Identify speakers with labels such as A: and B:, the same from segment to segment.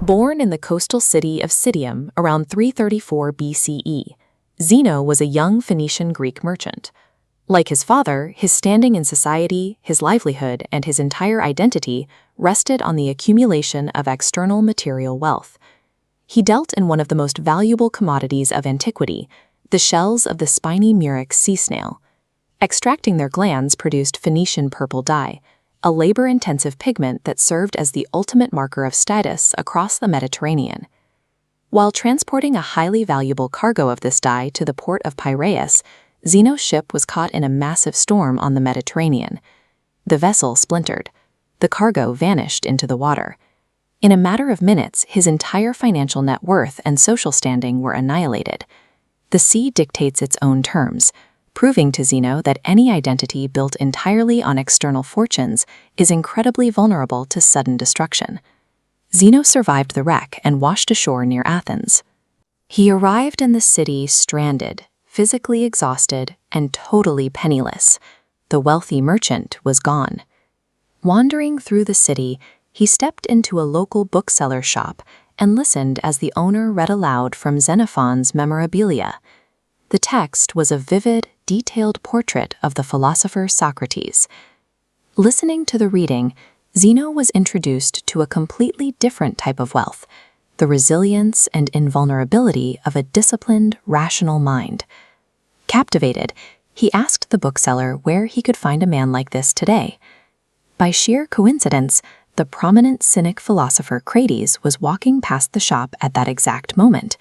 A: Born in the coastal city of Citium around 334 BCE, Zeno was a young Phoenician Greek merchant. Like his father, his standing in society, his livelihood, and his entire identity rested on the accumulation of external material wealth. He dealt in one of the most valuable commodities of antiquity, the shells of the spiny murex sea snail. Extracting their glands produced Phoenician purple dye, a labor-intensive pigment that served as the ultimate marker of status across the Mediterranean. While transporting a highly valuable cargo of this dye to the port of Piraeus, Zeno's ship was caught in a massive storm on the Mediterranean. The vessel splintered. The cargo vanished into the water. In a matter of minutes, his entire financial net worth and social standing were annihilated. The sea dictates its own terms, proving to Zeno that any identity built entirely on external fortunes is incredibly vulnerable to sudden destruction. Zeno survived the wreck and washed ashore near Athens. He arrived in the city stranded, physically exhausted, and totally penniless. The wealthy merchant was gone. Wandering through the city, he stepped into a local bookseller's shop and listened as the owner read aloud from Xenophon's Memorabilia. The text was a vivid, detailed portrait of the philosopher Socrates. Listening to the reading, Zeno was introduced to a completely different type of wealth, the resilience and invulnerability of a disciplined, rational mind. Captivated, he asked the bookseller where he could find a man like this today. By sheer coincidence, the prominent Cynic philosopher Crates was walking past the shop at that exact moment.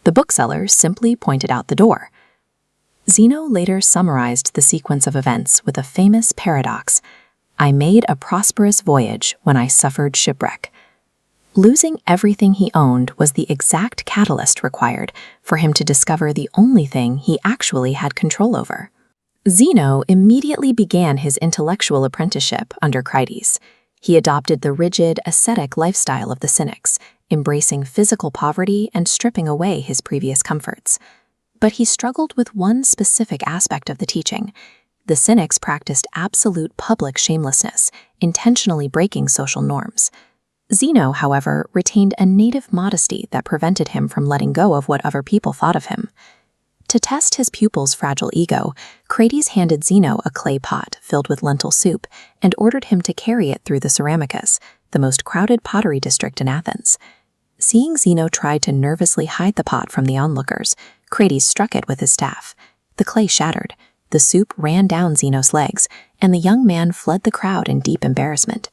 A: The bookseller simply pointed out the door. Zeno later summarized the sequence of events with a famous paradox: "I made a prosperous voyage when I suffered shipwreck." Losing everything he owned was the exact catalyst required for him to discover the only thing he actually had control over. Zeno immediately began his intellectual apprenticeship under Crates. He adopted the rigid, ascetic lifestyle of the Cynics, embracing physical poverty and stripping away his previous comforts. But he struggled with one specific aspect of the teaching. The Cynics practiced absolute public shamelessness, intentionally breaking social norms. Zeno, however, retained a native modesty that prevented him from letting go of what other people thought of him. To test his pupil's fragile ego, Crates handed Zeno a clay pot filled with lentil soup and ordered him to carry it through the Ceramicus, the most crowded pottery district in Athens. Seeing Zeno try to nervously hide the pot from the onlookers, Crates struck it with his staff. The clay shattered, the soup ran down Zeno's legs, and the young man fled the crowd in deep embarrassment.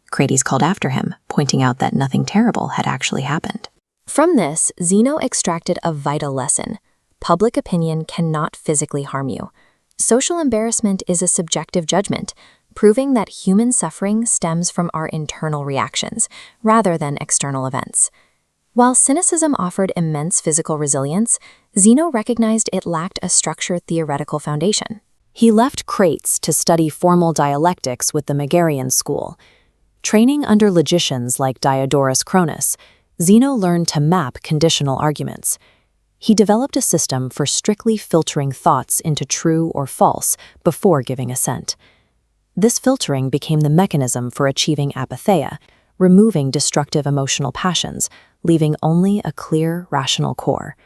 A: Crates called after him, pointing out that nothing terrible had actually happened. From this, Zeno extracted a vital lesson. Public opinion cannot physically harm you. Social embarrassment is a subjective judgment, proving that human suffering stems from our internal reactions, rather than external events. While cynicism offered immense physical resilience, Zeno recognized it lacked a structured theoretical foundation. He left Crates to study formal dialectics with the Megarian school. Training under logicians like Diodorus Cronus, Zeno learned to map conditional arguments. He developed a system for strictly filtering thoughts into true or false before giving assent. This filtering became the mechanism for achieving apatheia, removing destructive emotional passions, leaving only a clear, rational core.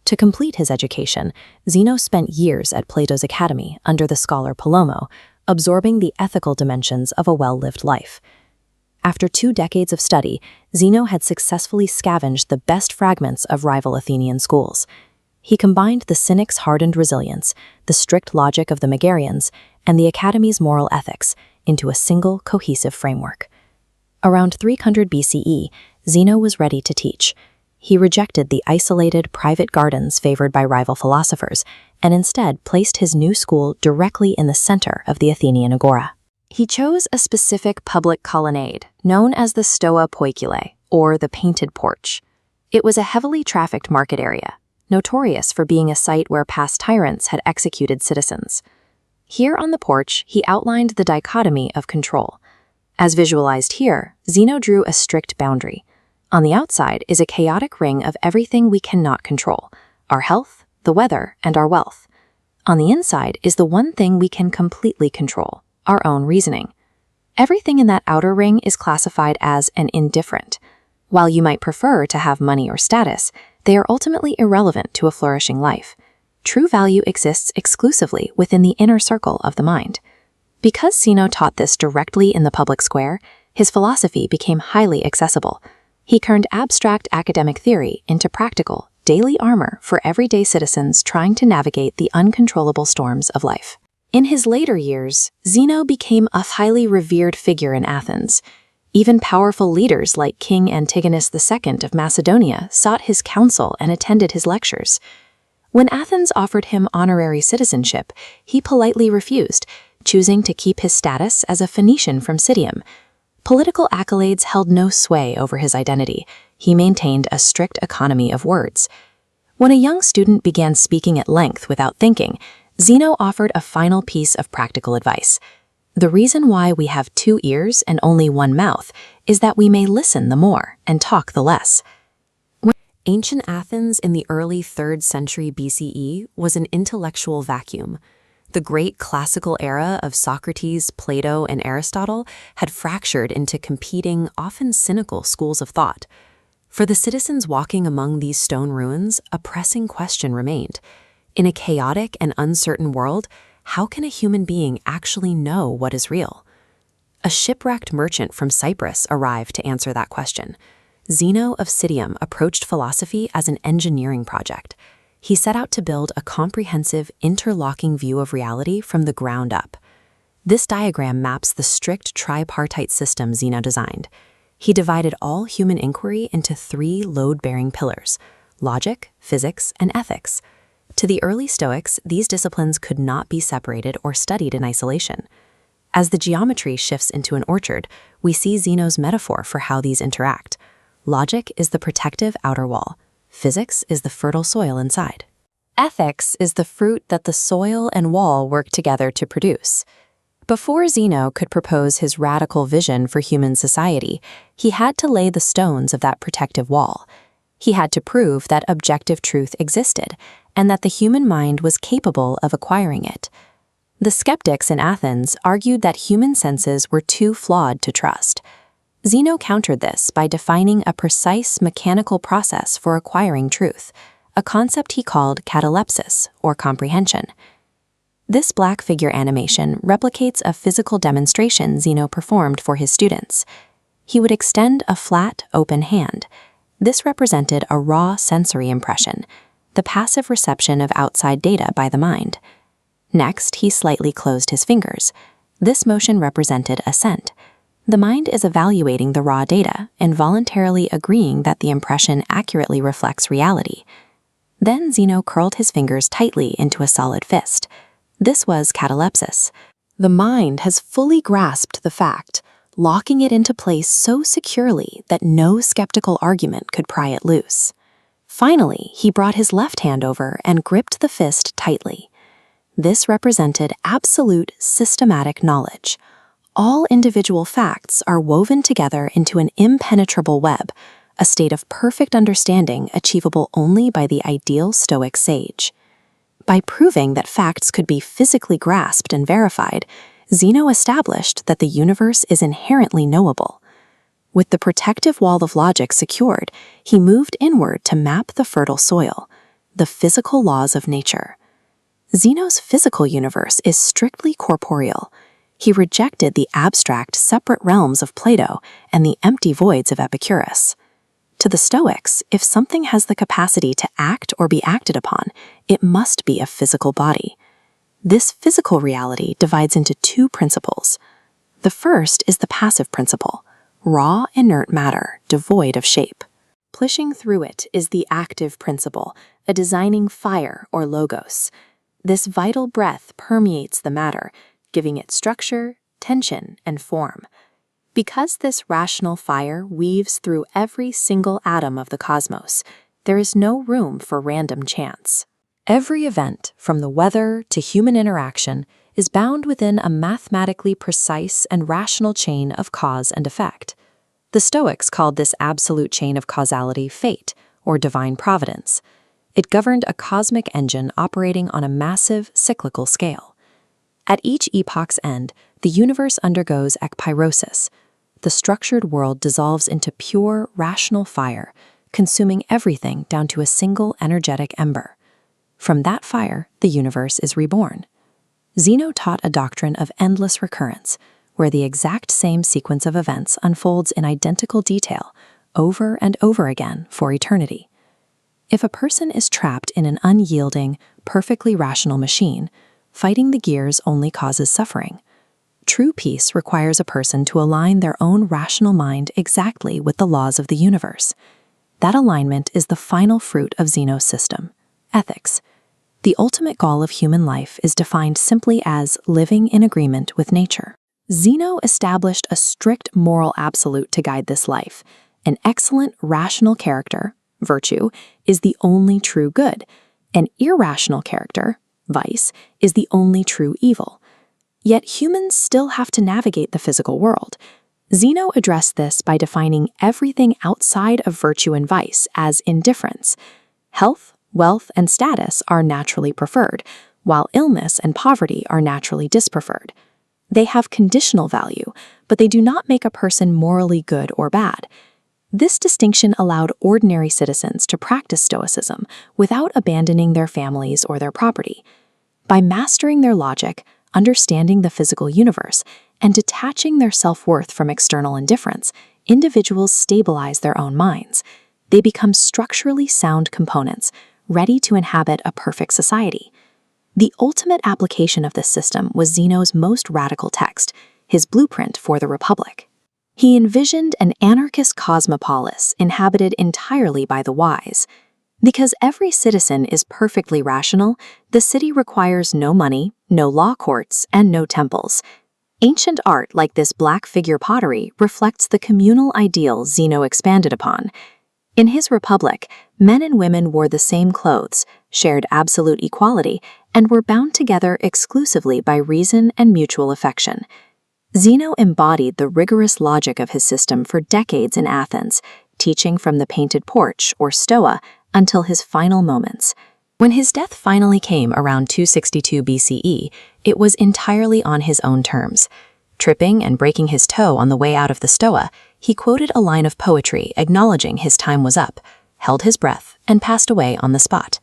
A: To complete his education, Zeno spent years at Plato's academy under the scholar Palomo, absorbing the ethical dimensions of a well-lived life. After 2 decades of study, Zeno had successfully scavenged the best fragments of rival Athenian schools. He combined the Cynics' hardened resilience, the strict logic of the Megarians, and the Academy's moral ethics into a single, cohesive framework. Around 300 BCE, Zeno was ready to teach. He rejected the isolated, private gardens favored by rival philosophers, and instead placed his new school directly in the center of the Athenian agora. He chose a specific public colonnade, known as the Stoa Poikile, or the Painted Porch. It was a heavily trafficked market area, notorious for being a site where past tyrants had executed citizens. Here on the porch, he outlined the dichotomy of control. As visualized here, Zeno drew a strict boundary. On the outside is a chaotic ring of everything we cannot control: our health, the weather, and our wealth. On the inside is the one thing we can completely control: our own reasoning. Everything in that outer ring is classified as an indifferent. While you might prefer to have money or status, they are ultimately irrelevant to a flourishing life. True value exists exclusively within the inner circle of the mind. Because Zeno taught this directly in the public square, his philosophy became highly accessible. He turned abstract academic theory into practical, daily armor for everyday citizens trying to navigate the uncontrollable storms of life. In his later years, Zeno became a highly revered figure in Athens. Even powerful leaders like King Antigonus II of Macedonia sought his counsel and attended his lectures. When Athens offered him honorary citizenship, he politely refused, choosing to keep his status as a Phoenician from Citium. Political accolades held no sway over his identity. He maintained a strict economy of words. When a young student began speaking at length without thinking, Zeno offered a final piece of practical advice. The reason why we have 2 ears and only 1 mouth is that we may listen the more and talk the less. Ancient Athens in the early 3rd century BCE was an intellectual vacuum. The great classical era of Socrates, Plato, and Aristotle had fractured into competing, often cynical schools of thought. For the citizens walking among these stone ruins, a pressing question remained. In a chaotic and uncertain world, how can a human being actually know what is real? A shipwrecked merchant from Cyprus arrived to answer that question. Zeno of Citium approached philosophy as an engineering project. He set out to build a comprehensive, interlocking view of reality from the ground up. This diagram maps the strict tripartite system Zeno designed. He divided all human inquiry into 3 load-bearing pillars: logic, physics, and ethics. To the early Stoics, these disciplines could not be separated or studied in isolation. As the geometry shifts into an orchard, we see Zeno's metaphor for how these interact. Logic is the protective outer wall. Physics is the fertile soil inside. Ethics is the fruit that the soil and wall work together to produce. Before Zeno could propose his radical vision for human society, he had to lay the stones of that protective wall. He had to prove that objective truth existed and that the human mind was capable of acquiring it. The skeptics in Athens argued that human senses were too flawed to trust. Zeno countered this by defining a precise mechanical process for acquiring truth, a concept he called catalepsis, or comprehension. This black figure animation replicates a physical demonstration Zeno performed for his students. He would extend a flat, open hand. This represented a raw sensory impression, the passive reception of outside data by the mind. Next, he slightly closed his fingers. This motion represented assent. The mind is evaluating the raw data and voluntarily agreeing that the impression accurately reflects reality. Then Zeno curled his fingers tightly into a solid fist. This was catalepsis. The mind has fully grasped the fact, locking it into place so securely that no skeptical argument could pry it loose. Finally, he brought his left hand over and gripped the fist tightly. This represented absolute systematic knowledge. All individual facts are woven together into an impenetrable web, a state of perfect understanding achievable only by the ideal Stoic sage. By proving that facts could be physically grasped and verified, Zeno established that the universe is inherently knowable. With the protective wall of logic secured, he moved inward to map the fertile soil, the physical laws of nature. Zeno's physical universe is strictly corporeal. He rejected the abstract, separate realms of Plato and the empty voids of Epicurus. To the Stoics, if something has the capacity to act or be acted upon, it must be a physical body. This physical reality divides into 2 principles. The first is the passive principle, raw, inert matter, devoid of shape. Pushing through it is the active principle, a designing fire or logos. This vital breath permeates the matter, giving it structure, tension, and form. Because this rational fire weaves through every single atom of the cosmos, there is no room for random chance. Every event, from the weather to human interaction, is bound within a mathematically precise and rational chain of cause and effect. The Stoics called this absolute chain of causality fate, or divine providence. It governed a cosmic engine operating on a massive, cyclical scale. At each epoch's end, the universe undergoes ekpyrosis. the structured world dissolves into pure, rational fire, consuming everything down to a single energetic ember. From that fire, the universe is reborn. Zeno taught a doctrine of endless recurrence, where the exact same sequence of events unfolds in identical detail, over and over again for eternity. If a person is trapped in an unyielding, perfectly rational machine, fighting the gears only causes suffering. True peace requires a person to align their own rational mind exactly with the laws of the universe. That alignment is the final fruit of Zeno's system, ethics. The ultimate goal of human life is defined simply as living in agreement with nature. Zeno established a strict moral absolute to guide this life. An excellent rational character, virtue, is the only true good. An irrational character, vice, is the only true evil. Yet humans still have to navigate the physical world. Zeno addressed this by defining everything outside of virtue and vice as indifference. Health, wealth, and status are naturally preferred, while illness and poverty are naturally dispreferred. They have conditional value, but they do not make a person morally good or bad. This distinction allowed ordinary citizens to practice Stoicism without abandoning their families or their property. By mastering their logic, understanding the physical universe, and detaching their self-worth from external indifference, individuals stabilize their own minds. They become structurally sound components, ready to inhabit a perfect society. The ultimate application of this system was Zeno's most radical text, his blueprint for the Republic. He envisioned an anarchist cosmopolis inhabited entirely by the wise. Because every citizen is perfectly rational, the city requires no money, no law courts, and no temples. Ancient art like this black figure pottery reflects the communal ideal Zeno expanded upon. In his republic, men and women wore the same clothes, shared absolute equality, and were bound together exclusively by reason and mutual affection. Zeno embodied the rigorous logic of his system for decades in Athens, teaching from the Painted Porch, or Stoa, until his final moments. When his death finally came around 262 BCE, it was entirely on his own terms. Tripping and breaking his toe on the way out of the Stoa, he quoted a line of poetry acknowledging his time was up, held his breath, and passed away on the spot.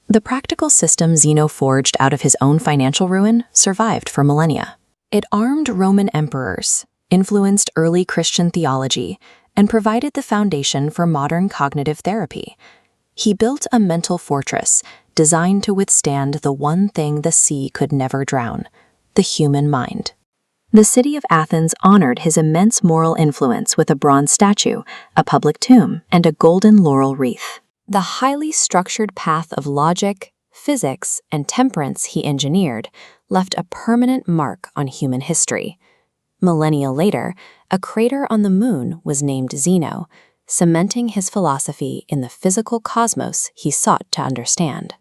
A: The practical system Zeno forged out of his own financial ruin survived for millennia. It armed Roman emperors, influenced early Christian theology, and provided the foundation for modern cognitive therapy. He built a mental fortress designed to withstand the one thing the sea could never drown, the human mind. The city of Athens honored his immense moral influence with a bronze statue, a public tomb, and a golden laurel wreath. The highly structured path of logic, physics, and temperance he engineered left a permanent mark on human history. Millennia later, a crater on the moon was named Zeno, cementing his philosophy in the physical cosmos he sought to understand.